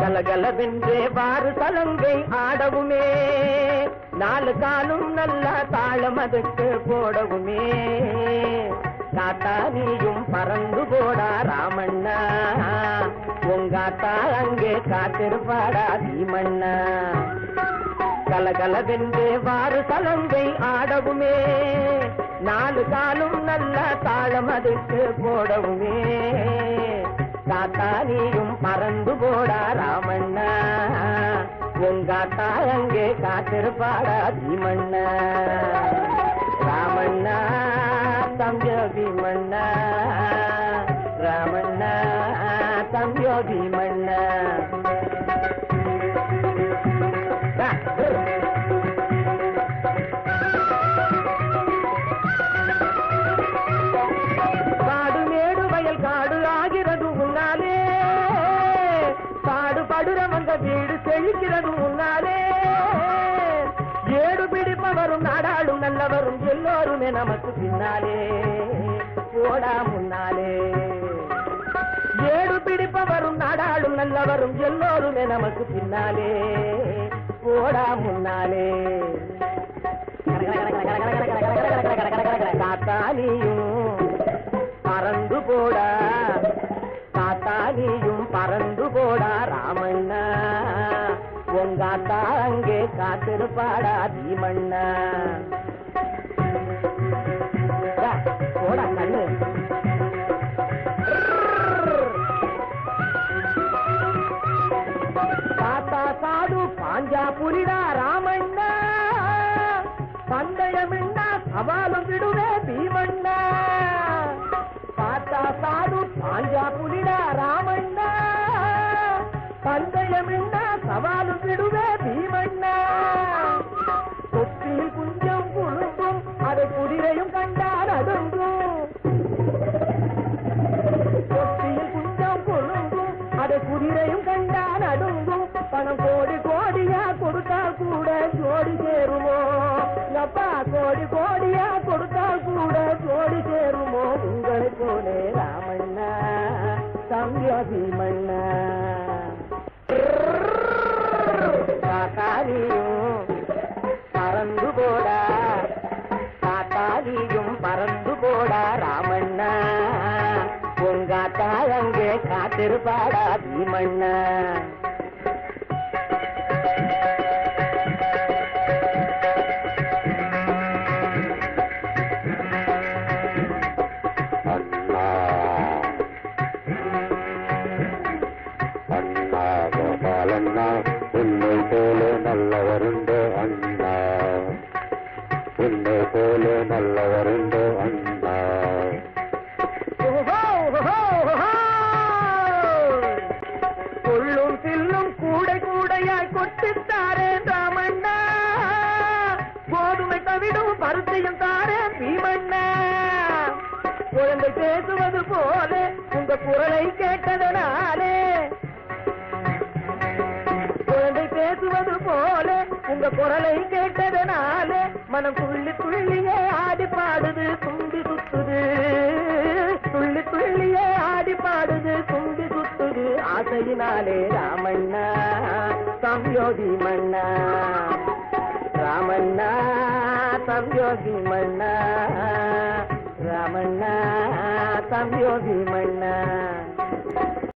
கலகலவென்றே வாறு சலங்கை ஆடவுமே, நாலு காலும் நல்ல தாளம் அதுக்கு போடவுமே. காத்தா நீயும் பறந்து போடா ராமண்ணா, உங்காத்தா அங்கே காத்திருப்பாடா பீமண்ணா. கலகலவென்றே வாறு சலங்கை ஆடவுமே, நாலு காலும் நல்ல தாளம் அதுக்கு போடவுமே. காத்தா நீயும் பறந்து போடா ராமண்ணா, உங்காத்தா அங்கே காத்திருப்பாடா பீமண்ணா. ராமண்ணா தம்பியோ பீமண்ணா, ராமண்ணா தம்பியோ பீமண்ணா. காடு மேடு வயல் காடு ஆகிறது முன்னாலே, காடு படுறவங்க வீடு செழிக்கிறது முன்னாலே. ஏடு பிடிப்பவரும் நாடாளும் நல்லவரும் எல்லோருமே நமக்கு பின்னாலே, போடா முன்னாலே. ஏடு பிடிப்பவரும் நாடாளும் நல்லவரும் எல்லோருமே நமக்கு பின்னாலே, போடா முன்னாலே. காத்தானியும் பறந்து போடா, காத்தானியும் பறந்து போடா ராமண்ணா, உங்காத்தா அங்கே காத்திருப்பாடா பீமண்ணா. போடா கண்ணு. காத்தா சாது பாஞ்சா புலிடா ராமண்ணா, பந்தயமின்னா சவாலும் விடுவே பீமண்ணா. காத்தா சாது பாஞ்சா புலிடா ராமண்ணா, பந்தயமின்னா சவாலும் விடுவே பீமண்ணா. தொட்டில் குஞ்சம் குழுங்கும் அதை குதிரையும் கண்டால் அடுங்கும். தொட்டில் குஞ்சம் குழுங்கும் அதை குதிரையும் கண்டால் அடுங்கும். பணம் கோடி கோடியா கொடுத்தால் கூட ஜோடி சேருமோ, அப்பா கோடி கோடியா கொடுத்தால் கூட ஜோடி சேருமோ. உங்களை போலே ராமண்ணா தம்பியோ பீமண்ணா. காத்தாலியும் பறந்து போடா, காத்தாலியும் பறந்து போடா ராமண்ணா, உங்காத்தா அங்கே காத்திருப்பாடா பீமண்ணா. உன்னை போல நல்லவருண்டோ அண்ணா, உன்னை போல நல்லவருண்டோ அண்ணா. கொள்ளும் தில்லும் கூடை கூடையாய் கொட்டித்தாரேன் ராமண்ணா, கோதுமை தவிடும் பருத்தியும் தாரேன் பீமண்ணா. குழந்தை பேசுவது போல உங்க குரலை கேட்டதனாலே, பேசுவது போல உங்க குரலை கேட்டதனாலே மனம் துள்ளி துள்ளியே ஆடி பாடுது தும்பி சுத்துது. துள்ளி துள்ளியே ஆடி பாடுது தும்பி சுத்துது. ஆசையினாலே ராமண்ணா தம்பியோ பீமண்ணா, ராமண்ணா தம்பியோ பீமண்ணா, ராமண்ணா தம்பியோ பீமண்ணா.